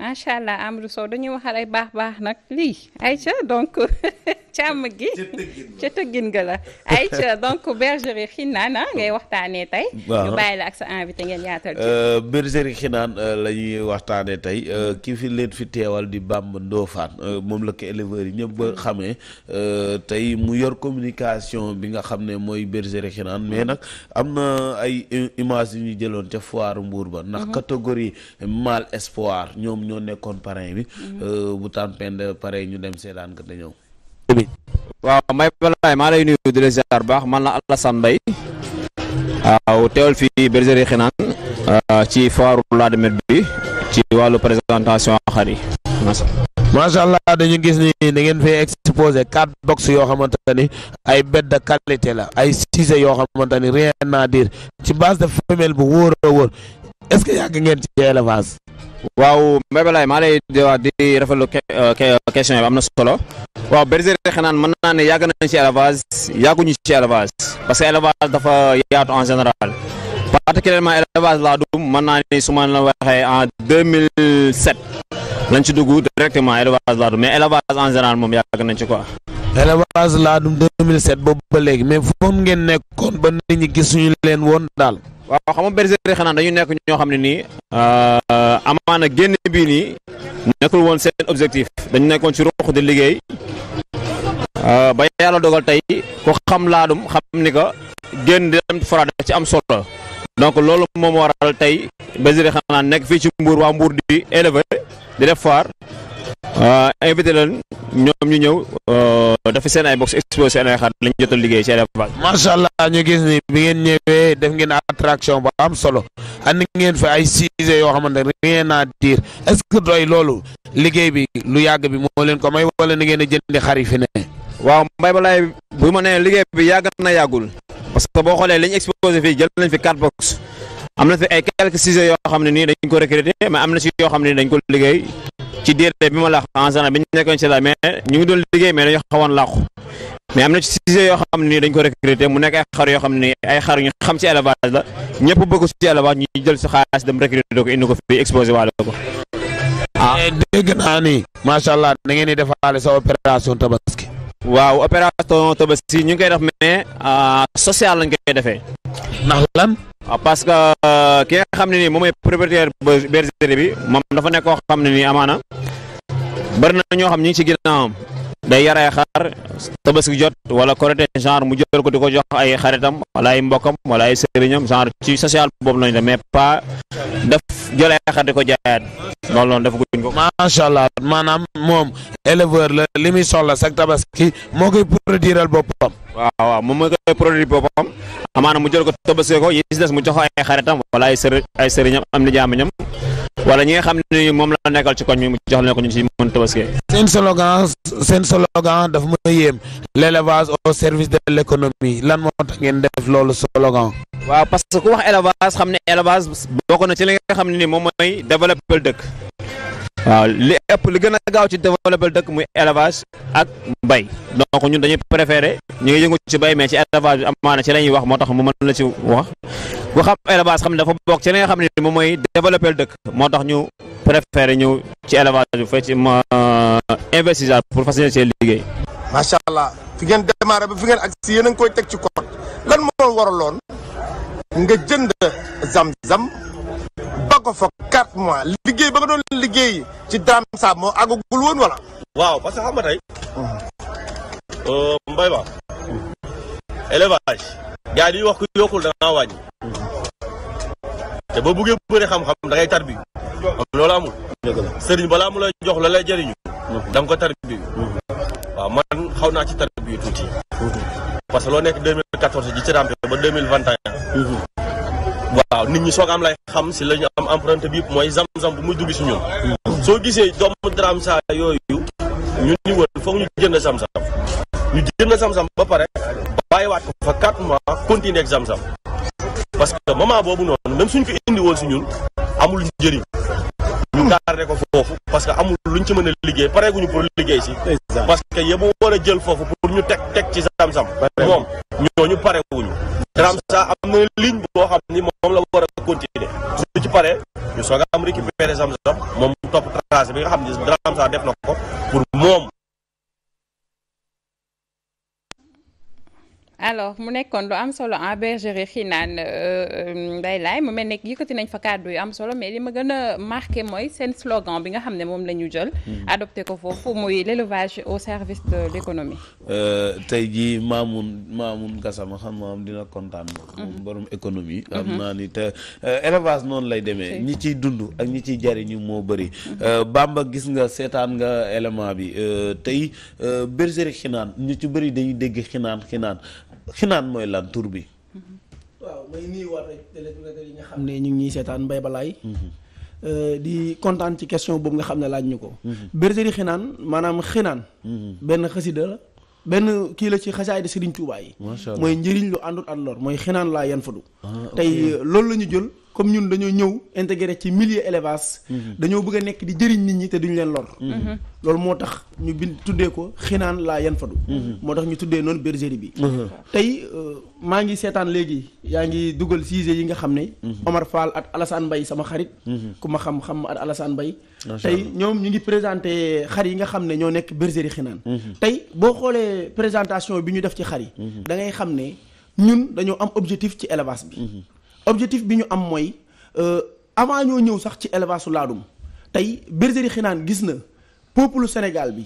macha allah Amadou Sow dañuy waxal ay baax nag lii ayca donc càmm gi ca tëggin ga la ayca donc bergerie Xinaan ngay waxtaanee tey. ñu bàyyi la ak sa invité ngeen yaatal ci. bergerie Xinaan la ñuy waxtaanee tey ki fi leen fi teewal di Bamba Ndofane moom la ko éleveurs yi ñëpp ba xamee tey mu yor communication bi nga xam ne mooy bergerie Xinaan mais nag am na ay images yu ñu jëloon ca foire Mbour ba ndax catégorie mâle espoir ñoom ñoo nekkoon parrain bi bu taan pend pare ñu dem seedaan ko te ñëw. waaw may balaay maa lay nuyu di la ziar baax man la Alassane Mbaye waaw teewal fii bergerie Xinaan ci foire Ladoumène bi ci wàllu présentation xar yi macha allah dañu gis ni da ngeen fay exposé 4 box yoo xamante ni ay bête de qualité la ay siise yoo xamante ni rien à dire ci base de femelle bu wóor a wóor est-ce que yàgg ngeen ci élevage. waaw Mbaye Balaye maa lay di rafetlu question yi am na solo waaw bergerie Xinaan mën naa ne yàgg nañ ci élevage yàgguñu ci élevage parce que élevage dafa yaatu en général particulièrement élevage laadum mën naa ne su ma la waxee en 2007 lañ ci dugg directement élevage laadum mais élevage en général moom yàgg nañ ci quoi. élevage laadum 2007 boobu ba léegi mais foofu ngeen nekkoon ba nit ñi gisuñu leen woon daal. waaw xam nga bergerie Xinaan dañu nekk ñoo xam ne nii amaana génn bii nii nekkul woon seen objectif dañu nekkoon ci ruux di liggéey ba yàlla dogal tey ku xam laadum xam ni que génn di dem fora daf ci am solo donc loolu moom waral tey bergerie Xinaan nekk fii ci Mbour waa Mbour di élever di def foire invité leen ñoom ñu ñëw dafa seen ay box exposé seen ay xar lañu jotal liggéey ci élevage. macha allah ñu gis ni bi ngeen ñëwee def ngeen attraction ba am solo andi ngeen fi ay siise yoo xamante ne rien à dire est-ce que doy loolu liggéey bi lu yàgg bi moo leen ko may wala ni ngeen a jëndi xar yi fi ne. waaw Mbaye Balaye bu ma nee liggéey bi yàgg na yàggul parce que boo xoolee li ñu exposé fii jël nañ fi 4 box am na fi ay quelques siise yoo xam ne nii dañ ko recruter mais am na si yoo xam ne dañ ko liggéey. ci diir bi ma la wax en général bi ñu nekkoon ci la mais ñu ngi doon liggéey mais dañu xawoon làqu mais am na ci sujet yoo xam ne nii dañ ko recruter mu nekk ay xar yoo xam ne ay xar ñu xam ci élevage la ñëpp bëgg ci élevage ñu jël si xaalis dem recruter ko indi ko fi exposé waale ko. dégg naa ni macha allah da ngeen di defaale sa opération tabaski. waaw opération tabaski ñu ngi koy def mais social lañ koy defee. ndax lan. waaw parce que ki nga xam ne nii moom mooy propriétaire bergerie bi moom dafa nekk koo xam ne nii amaana bari na ñoo xam ñu ngi ci ginnaawam day yar ay xar tabaski jot wala korité genre mu jël ko di ko jox ay xaritam wala ay mbokkam wala ay sëriñam genre ci social boobu lañu def mais pas def jël ay xar di ko jaayaat loolu noonu def guñ ko. macha allah maanaam moom éleveur la li muy soxla sax tabaski moo koy produiral boppam. waaw moom mooy koy produire boppam amaana mu jël ko tabaski ko yi si des mu jox ay xaritam wala ay sëriñam am ni jaamañam wala ñi nga xam ne moom la nekkal ci koñ mi mu jox leen ko ñu ci mën tabaski. seen slogan daf ma yéem l'élevage au service de l'économie lan moo tax ngeen def loolu slogan. waaw parce que ku wax élevage xam ne élevage bokk na ci li nga xam ne ni moom mooy développer dëkk. waaw li gën a gaaw ci développer dëkk muy élevage ak mbay donc ñun dañuy préférer ñu ngi yëngu ci mbay mais ci élevage bi amaana ci la ñuy wax moo tax mu mën la ci wax ku xam élevage xam ne dafa bokk ci li nga xam ne moom mooy développer dëkk moo tax ñu préférer ñëw ci élevage bi fay ci investisseur pour faciliter seen liggéey. macha allah fi ngeen démarré ba fi ngeen agsi yéen a ngi koy teg ci code lan moo waraloon nga jënd zam-zam ba ko fa 4 mois liggéey ba nga doon liggéey ci Dame Sa moo àggagul woon wala. waaw parce que xam nga tey mbay ba élevage gars yi wax ku yokkul da ngaa wàññi te boo buggee bëri xam-xam da ngay tarbi am loolu amul sëriñ balaa mu lay jox la lay jëriñu da nga ko tarbi waaw man xaw naa ci tarbi tuuti parce que loo nekk 2014 ji ci rampe ba 2021 waaw nit ñi soog am lay xam si la ñu am empreinte bi mooy zam-zam bu muy dugg si ñun soo gisee doomu Dame Sa yooyu ñu ni wër foog ñu jënd zam-zam ñu jënd zam-zam ba pare bàyyiwaat ko fa 4 mois continuer ak zam-zam parce que moment boobu noonu même suñ ko indi woon si ñun amul njëriñ ñu garder ko foofu parce que amul luñ ci mën a liggéey pareeguñu pour liggéey si parce que yëpp war a jël foofu pour ñu teg ci zam-zam moom ñooñu parewuñu Dame Sa am na ligne boo xam ni moom la war a continuer su ci paree ñu soog a am récupérer zam-zam moom mu topp engagé bi nga xam ne Dramé Sarr def na ko pour moom. alors mu nekkoon lu am solo en bergerie Xinaan Mbaye Laye mu mel ne yëkkati nañ fa kàddu yu am solo mais li ma gën a marqué mooy seen slogan bi nga xam ne moom la ñu jël. adopté ko foofu muy l'élevage au service de l'économie. tey jii Mamoun Gassama xam naa dina kontaan moom borom économie. am naa ni te élevage noonu lay demee. ñi ciy dund ak ñi ciy jariñu moo bëri. Bamba gis nga seetaan nga élément bi tey bergerie Xinaan ñu ci bëri dañuy dégg Xinaan mooy lan tur bi. waaw may nuyuwaat rek téléspectateurs yi nga xam ne ñu ngi ñuy seetaan Mbaye Balaye di kontaan ci question boobu nga xam ne laaj ñu ko. bergerie Xinaan maanaam Xinaan. benn xasida la benn kii la ci xasaay de Serigne Touba yi. macha allah mooy njëriñ lu àndut ak lor mooy Xinaan laa yan fadu. tey loolu la ñu jël comme ñun dañoo ñëw intégré ci milieu élevage. dañoo bëgg a nekk di jëriñ nit ñi te duñ leen lor. loolu moo tax ñu bind tuddee ko Xinaan laa yan fadu. moo tax ñu tuddee noonu bergerie bi. tey maa ngi seetaan léegi yaa ngi dugal sujet yi nga xam ne. Omar Fall ak Alassane Mbaye sama xarit. ku ma xam ak Alassane Mbaye. tey ñoom ñu ngi présenté xar yi nga xam ne ñoo nekk bergerie Xinaan. tey boo xoolee présentation bi ñu def ci xar yi. da ngay xam ne ñun dañoo am objectif ci élevage bi. objectif bi ñu am mooy avant ñoo ñëw sax ci élevage su laadum tey bergerie Xinaan gis na peuple Sénégal bi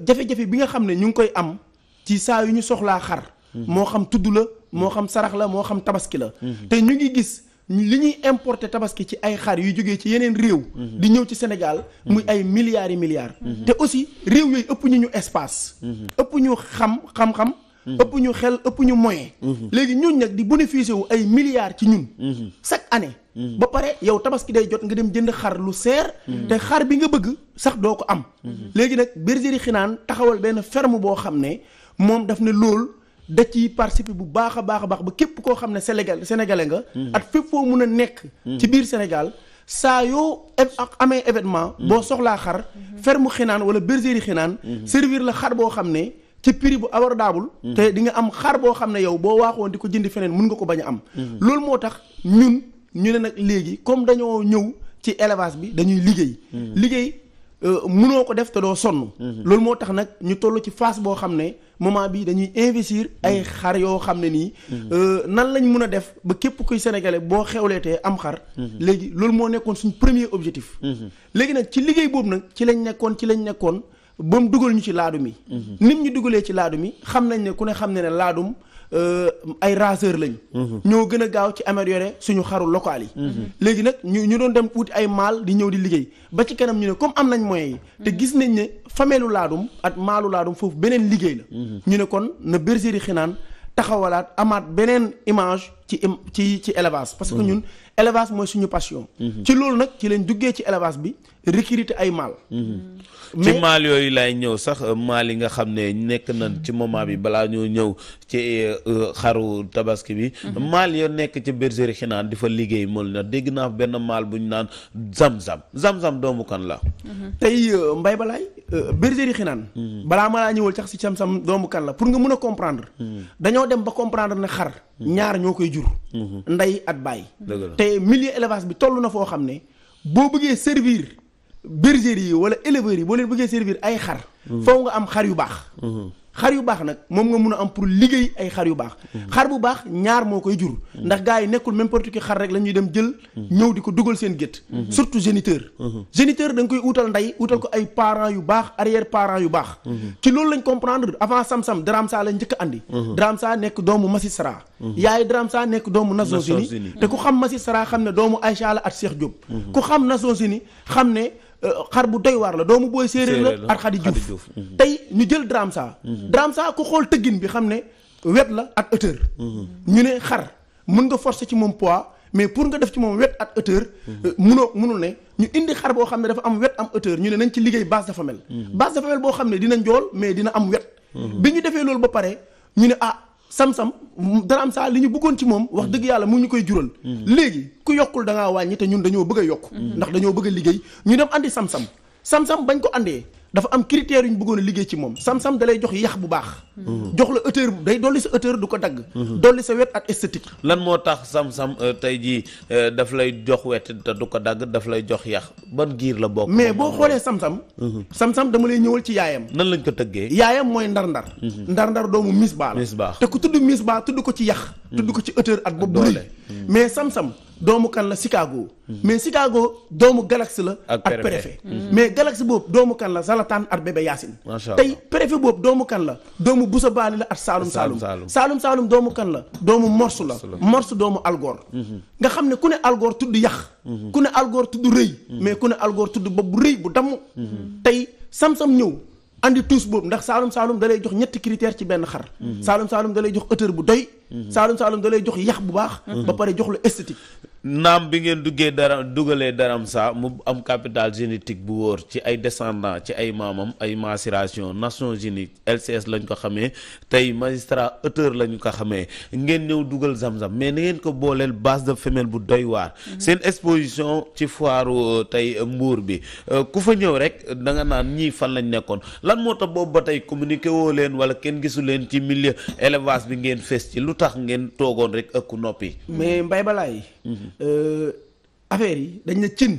jafe-jafe bi nga xam ne ñu ngi koy am ci saa yu ñu soxlaa xar. moo xam tudd la moo xam sarax la moo xam tabaski la. te ñu ngi gis li ñuy importer tabaski ci ay xar yu jógee ci yeneen réew. di ñëw ci Sénégal muy ay milliards yi milliards. te aussi réew yooyu ëpp ñu espace. ëpp ñu xam-xam. ëpp ñu xel ëpp ñu moyen. léegi ñun nag di bénéficier wu ay milliards ci ñun. chaque année. ba pare yow tabaski day jot nga dem jënd xar lu seer. te xar bi nga bëgg sax doo ko am. léegi nag bergerie Xinaan taxawal benn ferme boo xam ne moom daf ne loolu da ciy participer bu baax a baax ba képp koo xam ne sénégalais nga. ak fépp foo mun a nekk. ci biir Sénégal saa yoo amee événement. boo soxlaa xar ferme Xinaan wala bergerie Xinaan. servir la xar boo xam ne. ci prix bu abordable. te di nga am xar boo xam ne yow boo waaxoon di ko jëndi feneen mun nga ko bañ a am. loolu moo tax ñun ñu ne nag léegi comme dañoo ñëw ci élevage bi dañuy liggéey. liggéey mënoo ko def te doo sonn. loolu moo tax nag ñu toll ci phase boo xam ne moment bi dañuy investir ay xar yoo xam ne nii. nan lañ mën a def ba képp kuy sénégalais boo xewleetee am xar. léegi loolu moo nekkoon suñ premier objectif. léegi nag ci liggéey boobu nag ci lañ nekkoon. ba mu dugal ñu ci laadum yi. nit ñu dugalee ci laadum yi xam nañ ne ku ne xam ne laadum ay raseur lañ. ñoo gën a gaaw ci améliorer suñu xaru local yi. léegi nag ñu doon dem wuti ay maal di ñëw di liggéey ba ci kanam ñu ne comme am nañ moyens yi. te gis nañ ne fameelu laadum ak maalu laadum foofu beneen liggéey la. ñu ne kon na bergerie Xinaan taxawalaat amaat beneen image ci élevage parce que ñun élevage mooy suñu passion. ci loolu nag ci leen duggee ci élevage bi recruter ay maal. ci maal yooyu laay ñëw sax maal yi nga xam ne nekk nañ ci moment bi balaa ñoo ñëw ci xaru tabaski bi. maal yoo nekk ci bergerie Xinaan di fa liggéey moom na dégg naa benn maal bu ñu naan zam-zam doomu kan la. tey Mbaye Balaye bergerie Xinaan. balaa ma laa ñëwal sax si zam-zam doomu kan la pour nga mën a comprendre. dañoo dem ba comprendre ne xar ñaar ñoo koy jur. ndey at baay. te milieu élevage bi toll na foo xam ne boo bëggee servir. bergerie yi wala éleveurs yi boo leen bëggee servir ay xar. foofu nga am xar yu baax. xar yu baax nag moom nga mun a am pour liggéey ay xar yu baax. xar bu baax ñaar moo koy jur. ndax gars yi nekkul n'importe qui xar rek la ñuy dem jël. ñëw di ko dugal seen gétt. surtout géniteur. géniteur da nga koy utal ndey utal ko ay parents yu baax arrière parents yu baax. ci loolu lañ comprendre avant Sam-Sam Dramé Sarr lañ njëkk a andi. Dramé Sarr nekk doomu Massisra. yaay Dramé Sarr nekk doomu Nations Unies. te ku xam Massisra xam ne doomu Aïcha la ak Cheikh Diop. ku xam Nations Unies xam ne. xar bu doy waar la doomu booy séeréer la ak Xadi Diouf tey ñu jël Dramé Sarr ku xool tëggin bi xam ne wet la ak hauteur. ñu ne xar mën nga forcer ci moom poids mais pour nga def ci moom wet ak hauteur. mënul ne ñu indi xar boo xam ne dafa am wet am hauteur ñu ne nañ ci liggéey base de femelle. base de femelle boo xam ne dina njool mais dina am wet. bi ñu defee loolu ba pare ñu ne Sam-Sam Dramé Sarr li ñu bëggoon ci moom wax dëgg yàlla mu ñu koy jural. léegi ku yokkul da ngaa wàññi te ñun dañoo bëgg a yokk. ndax dañoo bëgg a liggéey ñu dem andi Sam-Sam bañ ko andee dafa am critères yu ñu bëggoon a liggéey ci moom sam-sam da lay jox yax bu baax jox la hauteur day dolli sa hauteur du ko dagg dolli sa wet ak esthétique. lan moo tax sam-sam tey jii daf lay jox wet te du ko dagg daf lay jox yax ban giir la bokk. mais boo xoolee sam-sam sam-sam dama lay ñëwal ci yaayam. nan lañ ko tëggee. yaayam mooy ndar-ndar. ndar-ndar doomu misbaa la. te ku tudd misbaa tudd ko ci yax. tudd ko ci hauteur ak bopp bu rëy. mais sam-sam doomu kan la Chicago. mais Chicago doomu Galaxy la. ak préfet mais Galaxy boobu doomu kan la Zlatan ak bébé Yacine. tey préfet boobu doomu kan la doomu Boussa Bali la ak Saalum doomu kan la doomu Morse la Morse doomu Algor. nga xam ne ku ne Algor tudd yax. ku ne Algor tudd rëy. mais ku ne Algor tudd bopp bu rëy bu damm. tey sam-sam ñëw andi tuus boobu ndax Saalum da lay jox ñetti critères ci benn xar. Saalum da lay jox hauteur bu doy. Saalum da lay jox yax bu baax. ba pare jox la esthétique. naam bi ngeen dugalee daram sa mu am capital génétique bu wóor ci ay descendants ci ay maamam ay macération Nations Unies LCS lañ ko xamee tey magistrat auteur lañ ko xamee ngeen ñëw dugal zam-zam mais na ngeen ko booleel base de femelle bu doy waar. seen exposition ci foiru tey Mbour bi ku fa ñëw rek da nga naan ñii fan lañ nekkoon lan moo tax boobu ba tey communiqué woo leen wala kenn gisu leen ci milieu élevage bi ngeen fes ci lu tax ngeen toogoon rek ëkku noppi. mais mbay balaay affaire yi dañ na cin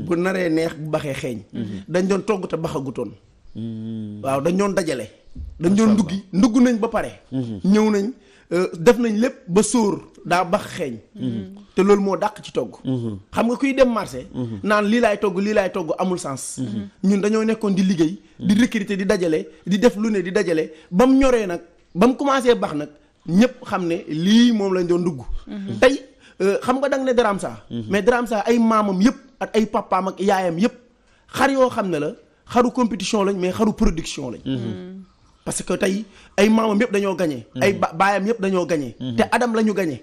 bu naree neex bu baxee xeeñ dañ doon togg te baxagutoon waaw dañ doon dajale dañ doon ndugg nañ ba pare ñëw nañ def nañ lépp ba sóor daa bax xeeñ te loolu moo dàq ci togg xam nga kuy dem marché naan lii laay togg amul sens ñun dañoo nekkoon di liggéey di recruter di dajale di def lu ne di dajale ba mu ñoree nag ba mu commencé bax nag ñëpp xam ne lii moom lañ doon dugg tey xam nga danga ne Daram Sa mais Daram Sa ay maamam yëpp ak ay papaam ak yaayam yëpp xar yoo xam ne la xaru compétition lañ mais xaru production lañ parce que tey ay maamam yëpp dañoo gañe ay baayam yëpp dañoo gañe te Adam la ñu gañe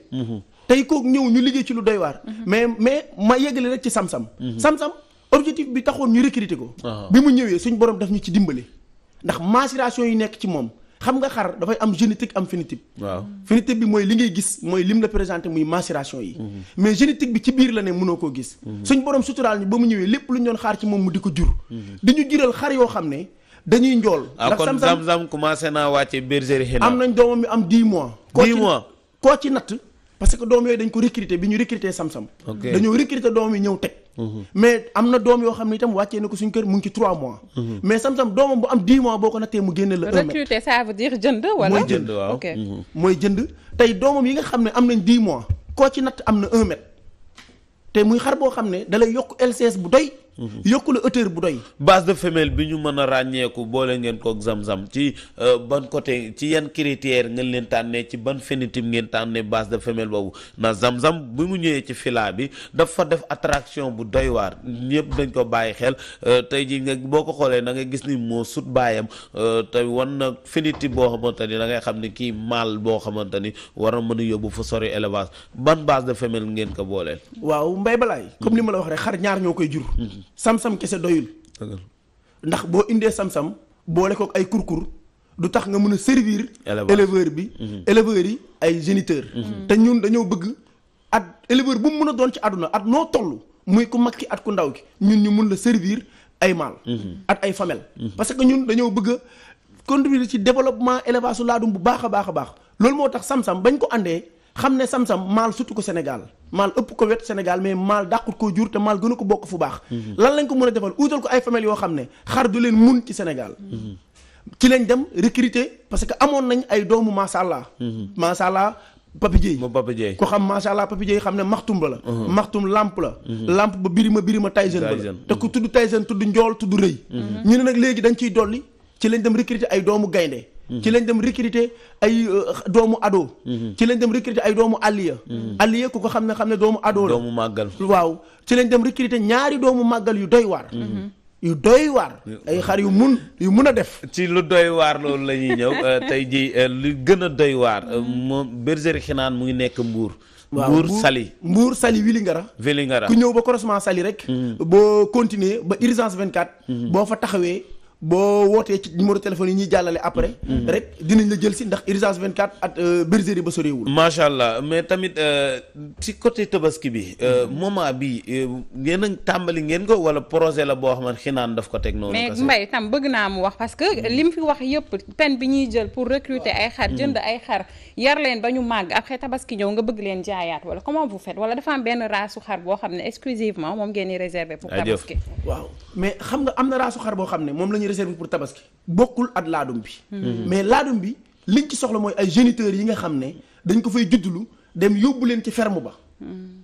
tey kooku ñëw ñu liggéey ci lu doy waar mais ma yëgale rek ci sam-sam objectif bi taxoon ñu recruter ko bi mu ñëwee suñ borom daf ñu ci dimbale ndax macération yi nekk ci moom xam nga xar dafay am génétique am phénotype. waaw phénotype bi mooy li ngay gis mooy lim la présenté muy macération yi. mais génétique bi ci biir la ne mënoo koo gis. suñ borom suturaal ñu ba mu ñëwee lépp lu ñu doon xaar ci moom mu di ko jur. di ñu jural xar yoo xam ne dañuy njool. ndax kon Zam-Zam commencé naa wàcce bergerie Hénin. am nañ doomam mi am 10 mois. 10 mois koo ci natt. parce que doom yooyu dañ ko recruter bi ñu recruter sam-sam. dañoo recruter doom yi ñëw teg. mais am na doom yoo xam ne itam wàccee na ko suñ kër mu ngi ci 3 mois. mais sam-sam doomam bu am 10 mois boo ko nattee mu génne la. 1 mètre recruter ça veut dire jënd wala. mooy jënd waaw ok mooy jënd tey doomam yi nga xam ne am nañ 10 mois koo ci natt am na 1 mètre te muy xar boo xam ne dalay yokk LCS bu doy. yokku la hauteur bu doy. base de femelle bi ñu mën a ràññeeku boole ngeen kook Zam-Zam ci ban côté ci yan critères ngeen leen tànnee ci ban phénotype ngeen tànnee base de femelle boobu na Zam-Zam bi mu ñëwee ci fila bi dafa def attraction bu doy waar ñëpp dañ ko bàyyi xel tey ji nga boo ko xoolee da ngay gis ni moo sut baayam te wan na phénotype boo xamante ni da ngay xam ni kii mâle boo xamante ni war a mën a yóbbu fa sori élevage ban base de femelle ngeen ko booleel. waaw mbay balaay comme ni ma la wax rek xar ñaar ñoo koy jur. sam-sam kese doyul ndax boo indee sam-sam boole kook ay kurkur du tax nga mën a servir éleveur bi éleveurs yi ay géniteur te ñun dañoo bëgg at éleveur bu mu mën a doon ci àdduna at noo toll muy ku mag ki at ku ndaw ki ñun ñu mën la servir ay mâle at ay femelle parce que ñun dañoo bëgg a contribuer ci développement élevage su laadum bu baax a baax a baax loolu moo tax sam-sam bañ ko àndee xam ne sam-sam maal surtout ko Sénégal maal ëpp ko wet Sénégal mais maal dàqut koo jur te maal gën a ko bokk fu baax lan lañ ko mën a defal uutal ko ay femelles yoo xam ne xar du leen mun ci Sénégal ci lañ dem recruter parce que amoon nañ ay doomu masàllaa Papi Dieye ko xam masàllaa Papi Dieye xam ne maxtum ba la maxtum lamp la lamp ba birima Tyson ba la te ku tudd Tyson tudd njool tudd rëy ñu ne nag léegi dañ ciy dolli ci lañ dem recruter ay doomu gaynde ci lañ dem recruter ay doomu ado ci lañ dem recruter ay doomu alliya ku ko xam ne doomu ado la doomu màggal waaw ci lañ dem recruter ñaari doomu màggal yu doy waar ay xar yu mun a def ci lu doy waar loolu la ñuy ñëw tey ji lu gën a doy waar moom bergerie Hénin mu ngi nekk Mbour Mbour Saly Vélingara ku ñëw ba croisement Saly rek boo continuer ba urgence 24 boo fa taxawee boo wootee ci numéro téléphone yi ñuy jàllale après. rek dinañ la jël si ndax urgence 24 ak bergerie ba soreewul. macha allah mais tamit ci côté tabaski bi moment bi ngeen a tàmbali ngeen ko wala projet la boo xam ne Xinaan daf ko teg noonu. mais Mbaye tam bëgg naa mu wax parce que li mu fi wax yëpp peine bi ñuy jël pour recruter ay xar jënd ay xar yar leen ba ñu màgg après tabaski ñëw nga bëgg leen jaayaat wala comment vous faites wala dafa am benn raasu xar boo xam ne exclusivement moom ngeen di réserver pour tabaski. waaw mais xam nga am na raasu xar boo xam ne moom la ñuy réserver pour tabaski bokkul ak laadum bi. mais laadum bi liñ ci soxla mooy ay géniteurs yi nga xam ne dañ ko fay juddulu dem yóbbu leen ci ferme ba.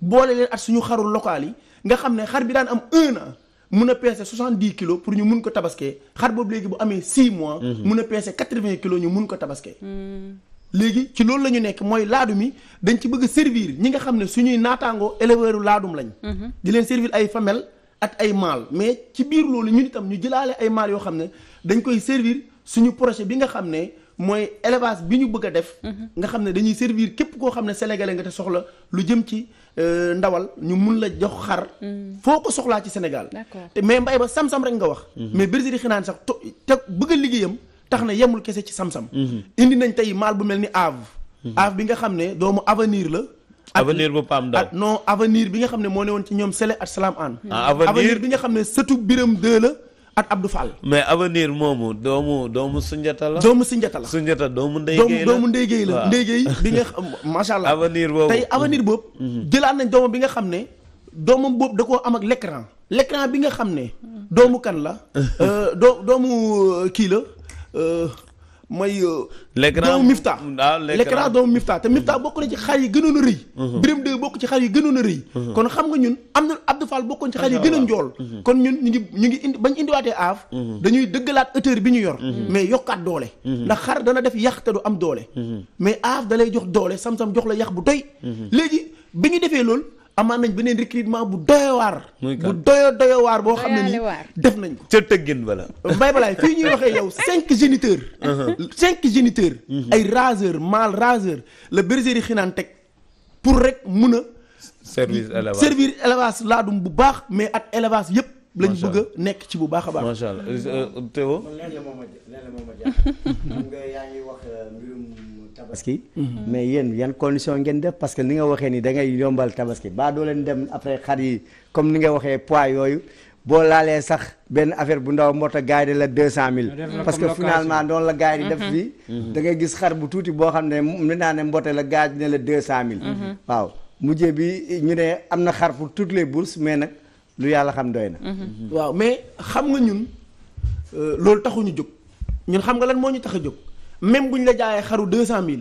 boole leen ak suñu xaru local yi nga xam ne xar bi daan am 1 an mun a peese 70 kilos pour ñu mun ko tabaskee xar boobu léegi bu amee 6 mois. mun a peese 80 kilos ñu mun ko tabaskee. léegi ci loolu la ñu nekk mooy laadum yi dañ ci bëgg a servir ñi nga xam ne suñuy naataangoo éleveur laadum lañ. di leen servir ay femelles ak ay mâles mais ci biir loolu ñun itam ñu jëlaale ay mâles yoo xam ne dañ koy servir suñu projet bi nga xam ne mooy élevage bi ñu bëgg a def. nga xam ne dañuy servir képp koo xam ne sénégalais nga te soxla lu jëm ci ndawal ñu mun la jox xar. foo ko soxlaa ci Sénégal. te mais mbay ba sam-sam rek nga wax. mais bergerie Xinaan sax te bëgg a liggéeyam tax na yemul kese ci sam-sam. indi nañ tey maal bu mel ni Ave. Ave bi nga xam ne doomu avenir la. avenir bu Pam Ndaw non avenir bi nga xam ne moo ne woon ci ñoom Sele ak Salam An. avenir bi nga xam ne sëtu Biram 2 la ak Abdou Fall. mais avenir moomu doomu Sunjata la. doomu Sunjata la Sunjata doomu Ndéygéey la doomu Ndéygéey la Ndéygéey bi nga xam macha allah. avenir boobu tey avenir boobu. jëlaat nañ doomam bi nga xam ne doomam boobu da koo am ak l'écran bi nga xam ne doomu kan la. doomu kii la. mooy doomu Mifta l'écran doomu Mifta te Mifta bokk na ci xar yi gënoon a rëy Biram 2 bokk ci xar yi gënoon a rëy kon xam nga ñun am na Abdou Fall bokkoon ci xar yi gën a njool kon ñun ñu ngi indi bañ indiwaatee Av dañuy dëggalaat hauteur bi ñu yor mais yokkaat doole ndax xar dana def yax te du am doole mais Av da lay jox doole sam-sam jox la yax bu doy léegi bi ñu defee loolu amaan nañ beneen recrutement bu doyowaar bu doyowaar boo xam ne nii def nañ ko ca tëggin bala mbay balaay fii ñuy waxee yow 5 géniteurs ay raseur mâle raseur la bergerie Xinaan teg pour rek mun a servir élevage laadum bu baax mais ak élevage yépp lañ bëgg a nekk ci bu baax a baax macha allah Théo leen la moom a jàpp xam nga yaa ngi wax mbirum tabaski mais yéen yan condition ngeen def parce que ni nga waxee ni da ngay yombal tabaski ba doo leen dem après xar yi comme ni nga waxee poids yooyu boo laalee sax benn affaire bu ndaw moo tax gars yi la 200 000 parce que finalement doon la gars yi di def fii da ngay gis xar bu tuuti boo xam ne ni naa ne mbote la gars yi ne la 200 000 waaw mujjee bi ñu ne am na xar pour toutes les bourses mais nag lu yàlla xam doy na waaw mais xam nga ñun loolu taxuñu jóg ñun xam nga lan moo ñu tax a jóg même bu ñu la jaayee xaru 200 000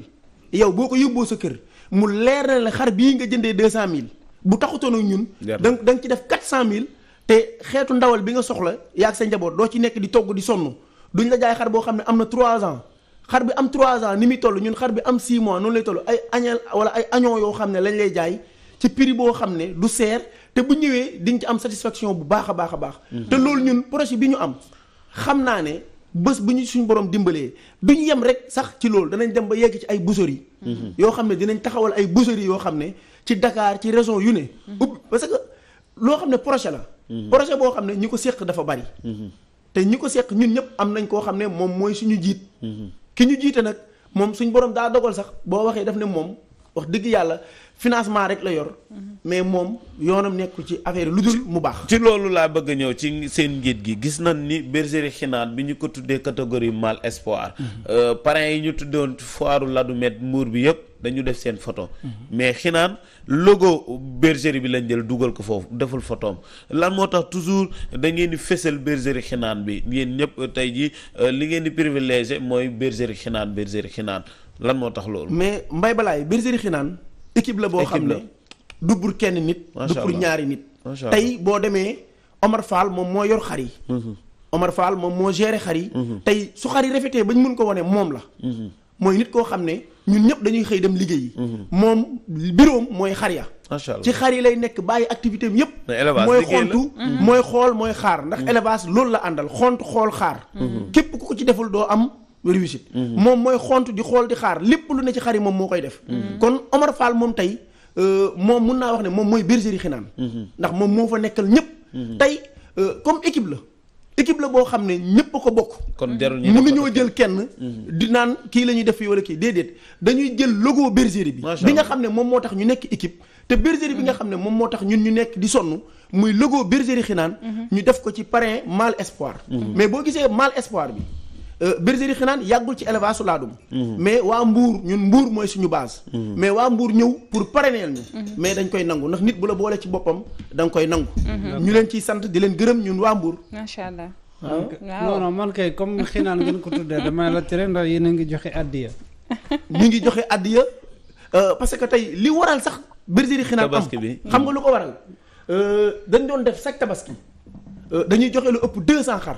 yow boo ko yóbboo sa kër mu leer na la xar bii nga jëndee 200 000 bu taxutoon ak ñun da nga ci def 400 000 te xeetu ndawal bi nga soxla yaag sa njaboot doo ci nekk di togg di sonn duñ la jaay xar boo xam ne am na 3 ans xar bi am 3 ans ni muy toll ñun xar bi am 6 mois noonu lay toll ay añal wala ay añoo yoo xam ne lañ lay jaay ci prix boo xam ne du seer te bu ñëwee di nga ci am satisfaction bu baax a baax a baax te loolu ñun projet bi ñu am xam naa ne bés bu ñu suñu borom dimbalee duñu yem rek sax ci loolu danañ dem ba yegg ci ay boucheries yoo xam ne dinañ taxawal ay boucheries yoo xam ne ci Dakar ci région yu ne parce que loo xam ne projet la projet boo xam ne ñi ko seq dafa bari te ñi ko seq ñun ñëpp am nañ koo xam ne moom mooy suñu jiit ki ñu jiite nag moom suñu borom daa dogal sax boo waxee daf ne moom wax dëgg yàlla financement rek la yor mais moom yoonam nekku ci affaire lu dul mu baax ci loolu laa bëgg a ñëw ci seen njiit gi gis nañ ni bergerie Xinaan bi ñu ko tuddee catégorie mâle espoir parrain yi ñu tuddoon foiru Ladoumède Mbour bi yëpp dañu def seen photo mais Xinaan logo bergerie bi lañ jël dugal ko foofu deful photoom lan moo tax toujours da ngeen di fësal bergerie Xinaan bi yéen ñëpp tey jii li ngeen di privilégié mooy bergerie Xinaan lan moo tax loolu mais mbay balaay bergerie Xinaan équipe la boo xam ne du pour kenn nit du pour ñaari nit tey boo demee Omar Fall moom moo yor xar yi Omar Fall moom moo géré xar yi tey su xar yi rafetee ba ñu mën ko wane moom la mooy nit koo xam ne ñun ñëpp dañuy xëy dem liggéeyi moom bureau mooy xar ya ci xar yi lay nekk bàyyi activité am yëpp mooy xontu mooy xool mooy xaar ndax élevage loolu la àndal xont xool xaar képp ku ko ci deful doo am réussite moom mooy xont di xool di xaar lépp lu ne ci xar yi moom moo koy def kon Omar Fall moom tey moom mun naa wax ne moom mooy bergerie Xinaan ndax moom moo fa nekkal ñëpp tey comme équipe la équipe la boo xam ne ñëpp a ko bokk. kon jarul ñu mënuñoo jël kenn. di naan kii la ñuy def fii wala kii déedéet dañuy jël logo bergerie bi. bi nga xam ne moom moo tax ñu nekk équipe. te bergerie bi nga xam ne moom moo tax ñun ñu nekk di sonn muy logo bergerie Xinaan. ñu def ko ci parrain mâle espoir. mais boo gisee mâle espoir bi. bergerie Xinaan yàggul ci élevage su laadum. mais waa Mbour ñun Mbour mooy suñu base. mais waa Mbour ñëw pour parrainer ñu. mais dañ koy nangu ndax nit bu la boole ci boppam da nga koy nangu. ñu leen ciy sant di leen gërëm ñun waa Mbour. macha allah. non non man kay comme Xinaan ngeen ko tuddee damay la tere ndax yéen a ngi joxe addiya. ñu ngi joxe addiya parce que tey li waral sax bergerie Xinaan am xam nga lu ko waral dañ doon def chaque tabaski dañuy joxe lu ëpp 200 xar.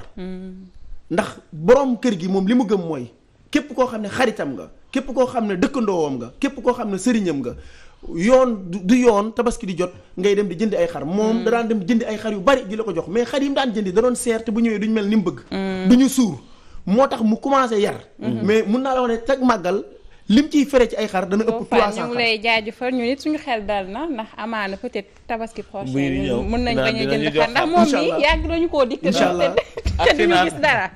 ndax borom kër gi moom li mu gëm mooy képp koo xam ne xaritam nga képp koo xam ne dëkkandoowam nga képp koo xam ne sëriñam nga yoon du yoon tabaski di jot ngay dem di jëndi ay xar moom da daan dem jëndi ay xar yu bari di la ko jox mais xar yi mu daan jëndi da doon seer te bu ñëwee duñ mel ni mu bëgg. duñu suur moo tax mu commencé yar. mais mun naa la wax ne teg màggal lim ciy fere ci ay xar dana ëpp 300 xar. ñu ngi lay jaajëfal ñu nit suñu xel dal na ndax amaana peut-être tabaski prochain mën nañ bañ a jënd xar ndax moom nii yàgg nañu koo dikk. incha allah te duñu gis dara.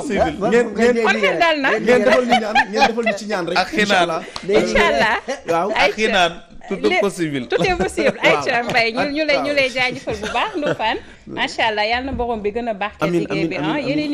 ngeen dal na ngeen defal ñu ñaan ngeen defal ñu ci ñaan rek. ak Xinaan incha allah waaw ak Xinaan tout est possible. tout est possible Aïcha Mbaye ñu lay jaajëfal bu baax Ndofane macha allah yàlla na borom bi gën a baax. amiin liggéey bi yeneen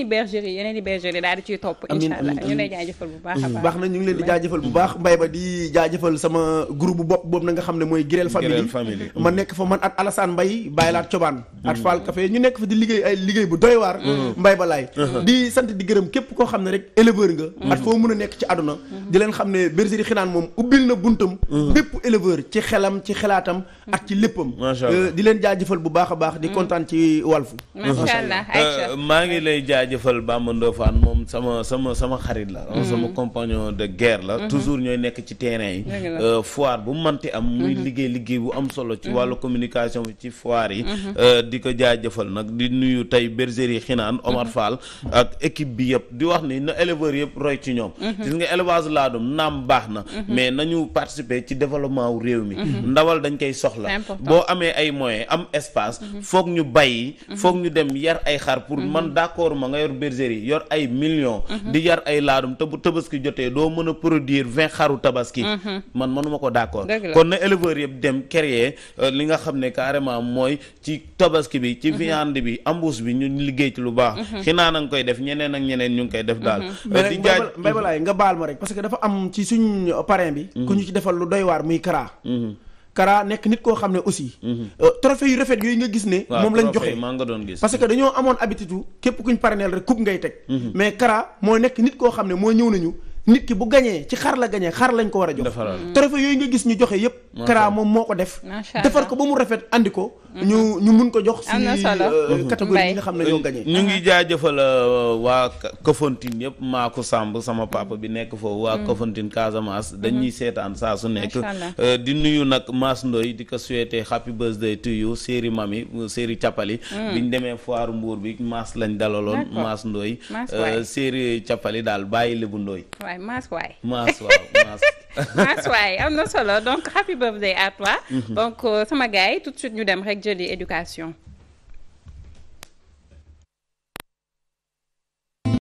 i bergerie daal di ciy topp. incha allah ñu lay jaajëfal bu baax a baax. baax na ñu ngi leen di jaajëfal bu baax Mbaye ba di jaajëfal sama groupe bu bopp boobu na nga xam ne mooy Girel Family ma nekk fa man at Alassane Mbaye bàyyi laat cobaan at Fall Café ñu nekk fa di liggéey ay liggéey bu doy waar Mbaye ba laay di sant di gërëm képp koo xam ne rek éleveur nga at foo mën a nekk ci àdduna di leen xam ne bergerie Xinaan moom ubbil na buntam bépp éleveur ci xelam ci xelaatam ak ci léppam di leen jaajëfal bu baax a baax di kontaan ci Walfu macha allah maa ngi lay jaajëfal Bamba Ndofane moom sama xarit la sama compagnon de guerre la toujours ñooy nekk ci terrain yi foire bu manti am muy liggéey bu am solo ci wàllu communication bi ci foire yi di ko jaajëfal nag di nuyu tey bergerie Xinaan Omar Fall ak équipe bi yëpp di wax ni na éleveurs yëpp roy ci ñoom gis nga élevage laadum naam baax na mais nañu participer ci développement wu réew mi ndawal dañ koy soxla boo amee ay moyens am espace foog ñu bàyyi foog ñu dem yar ay xar pour man d'accord ma nga yor bergerie yor ay millions di yar ay laadum te bu tabaski jotee doo mën a produire 20 xaru tabaski man mënuma ko d'accord kon na éleveurs yëpp dem créer li nga xam ne carrément mooy ci tabaski bi ci viande bi embouche bi ñu liggéey ci lu baax Xinaan a ngi koy def ñeneen ak ñeneen ñu ngi koy def daal di jaaj Mbaye balaay nga baal ma rek parce que dafa am ci suñ parrain bi ku ñu ci defal lu doy waar muy Kara nekk nit koo xam ne aussi trophée yu rafet yooyu nga gis ne moom lañ joxe maa nga doon gis parce que dañoo amoon habitude képp kuñ parrainel rek coupe ngay teg mais Kara moo nekk nit koo xam ne moo ñëw nañu nit ki bu gañee ci xar la gañee xar lañ ko war a jox trophée yooyu nga gis ñu joxe yëpp Kara moom moo ko def defar ko ba mu rafet andi ko ñu mun ko jox si catégorie yi nga xam ne ñoo gañee ñu ngi jaajëfal waa Kafountine yëpp maa ko Samb sama papa bi nekk foofu waa Kafountine Casamance dañuy seetaan saa su nekk di nuyu nag Mass Ndoye di ko souhaiter happy birthday to you séeri mami séeri Cappali biñ demee foire Mbour bi Mass lañ dalaloon Mass Ndoye séeri Cappali daal bàyyi Lebu Ndoye Mass waay Mass waay am na solo donc happy birthday à toi donc sama gars yi tout de suite ñu dem rek jëli éducation